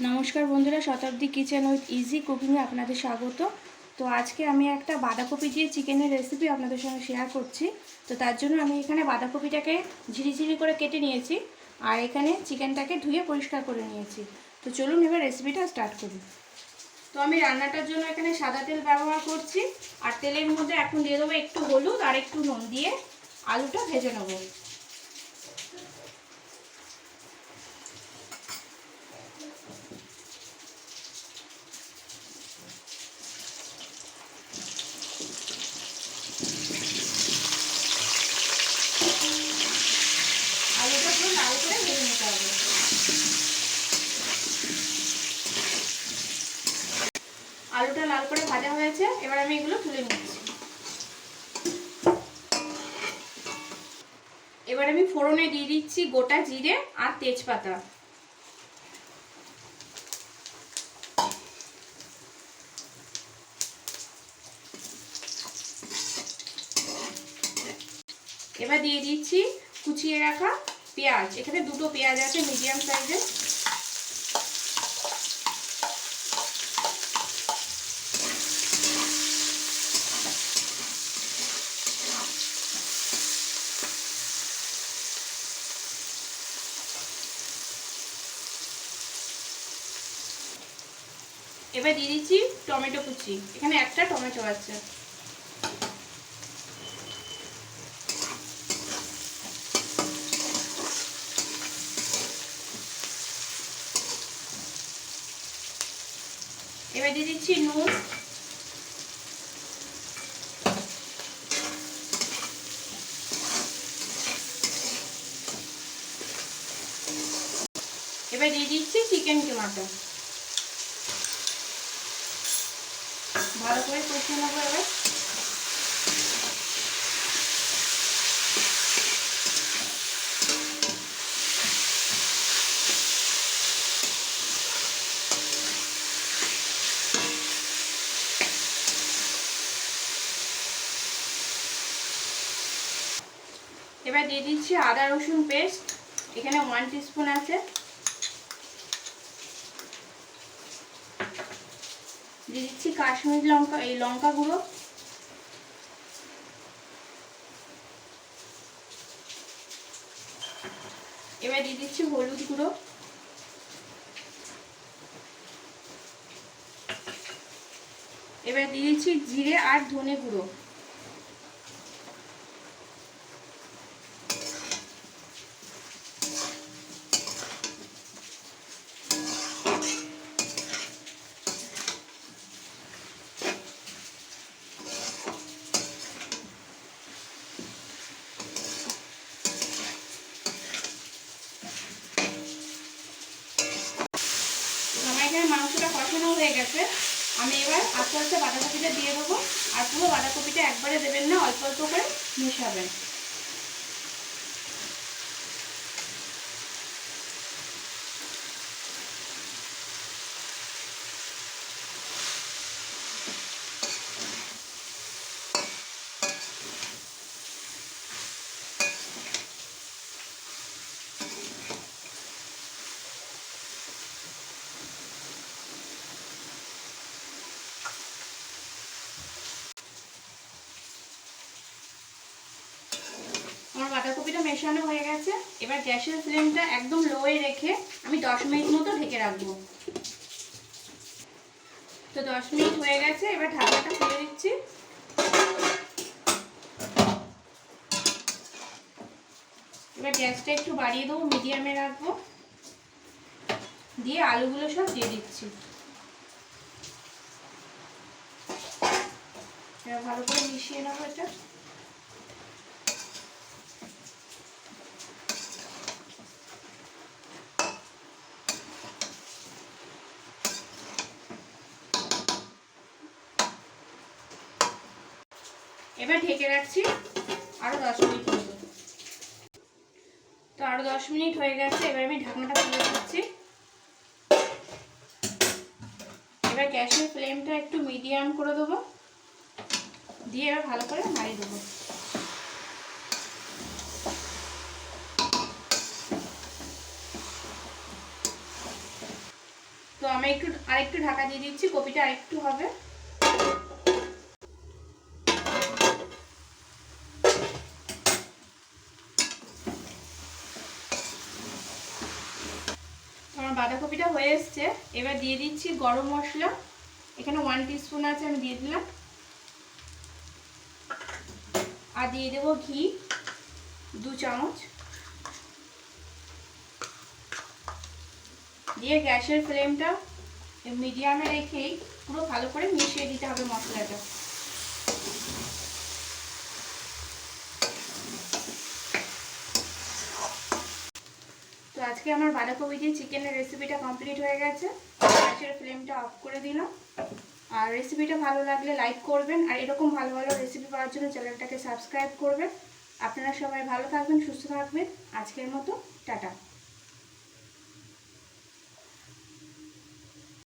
নমস্কার বন্ধুরা, শতাব্দী kitchen with easy কুকিংয়ে আপনাদের স্বাগত। তো আজকে আমি একটা বাঁধাকপি দিয়ে চিকেনের রেসিপি আপনাদের সঙ্গে শেয়ার করছি। তো তার জন্য আমি এখানে বাঁধাকপিটাকে ঝিরিঝিরি করে কেটে নিয়েছি, আর এখানে চিকেনটাকে ধুয়ে পরিষ্কার করে নিয়েছি। তো চলুন এবার রেসিপিটা স্টার্ট করি। তো আমি রান্নাটার জন্য এখানে সাদা তেল ব্যবহার করছি, আর তেলের মধ্যে এখন দিয়ে দেবো একটু হলুদ আর একটু নুন দিয়ে আলুটা ভেজে নেবো। আলুটা পুরো লাল করে ভেজে নিতে হবে। আলুটা লাল করে ভাজা হয়েছে, এবার আমি এগুলো তুলে নিচ্ছি। এবার আমি ফোড়নে দিয়ে দিচ্ছি গোটা জিরে আর তেজপাতা। এবার দিয়ে দিচ্ছি কুচিয়ে রাখা পেঁয়াজ। এখানে দুটো পেঁয়াজ আছে মিডিয়াম সাইজের। এবার দিয়ে দিচ্ছি টমেটো কুচি। এখানে একটা টমেটো আছে। এবার দিয়ে দিচ্ছি নুন, এবার দিয়ে দিচ্ছি চিকেন কিমাটা। ভালো করে কষিয়ে নেবো। এবার দিয়ে দিচ্ছি আদা রসুন পেস্ট। এখানে 1 টিস্পুন আছে। দিয়ে দিচ্ছি কাশ্মীরি লঙ্কা, এই লঙ্কা গুঁড়ো। এবার দিয়ে দিচ্ছি হলুদ গুঁড়ো। এবার দিয়ে দিচ্ছি জিরে আর ধনে গুঁড়ো। আমার এখানে মাংসটা কষানো হয়ে গেছে। আমি এবার আস্তে আস্তে বাঁধাকপিটা দিয়ে দেবো। আর পুরো বাঁধাকপিটা একবারে দেবেন না, অল্প অল্প করে মিশাবেন। আমার বাঁধাকপিটা মেশানো হয়ে গেছে। এবার গ্যাসের ফ্লেমটা একদম লোয়ে রেখে আমি 10 মিনিট মতো ঢেকে রাখবো। তো 10 মিনিট হয়ে গেছে, এবার ঢাকাটা খুলে দিচ্ছি। এবার গ্যাসটা একটু বাড়িয়ে দেবো, মিডিয়ামে রাখবো। দিয়ে আলুগুলো সব দিয়ে দিচ্ছি। এবার ভালো করে মিশিয়ে নেবো এটা। এবার ঢেকে রাখছি আরো 10 মিনিট মতো। তো আরো 10 মিনিট হয়ে গেছে, এবার আমি ঢাকনাটা খুলে দিচ্ছি। এবার গ্যাসের ফ্লেমটা একটু মিডিয়াম করে দেবো, দিয়ে এবার ভালো করে নাড়িয়ে দেবো। আমি আরেকটু ঢাকা দিয়ে দিচ্ছি, কপিটা আরেকটু হবে। আমার বাঁধাকপিটা হয়ে এসছে। এবার দিয়ে দিচ্ছি গরম মশলা, এখানে 1 টিস্পুন আছে, আমি দিয়ে দিলাম। আর দিয়ে দেবো ঘি 2 চামচ, দিয়ে গ্যাসের ফ্লেমটা মিডিয়ামে রেখেই পুরো ভালো করে মিশিয়ে দিতে হবে মশলাটা। তো আজকে আমার বাঁধাকপি দিয়ে চিকেনের রেসিপিটা কমপ্লিট হয়ে গেছে। গ্যাসের ফ্লেমটা অফ করে দিলাম। আর রেসিপিটা ভালো লাগলে লাইক করবেন, আর এরকম ভালো ভালো রেসিপি পাওয়ার জন্য চ্যানেলটাকে সাবস্ক্রাইব করবেন। আপনারা সবাই ভালো থাকবেন, সুস্থ থাকবেন। আজকের মতো টাটা।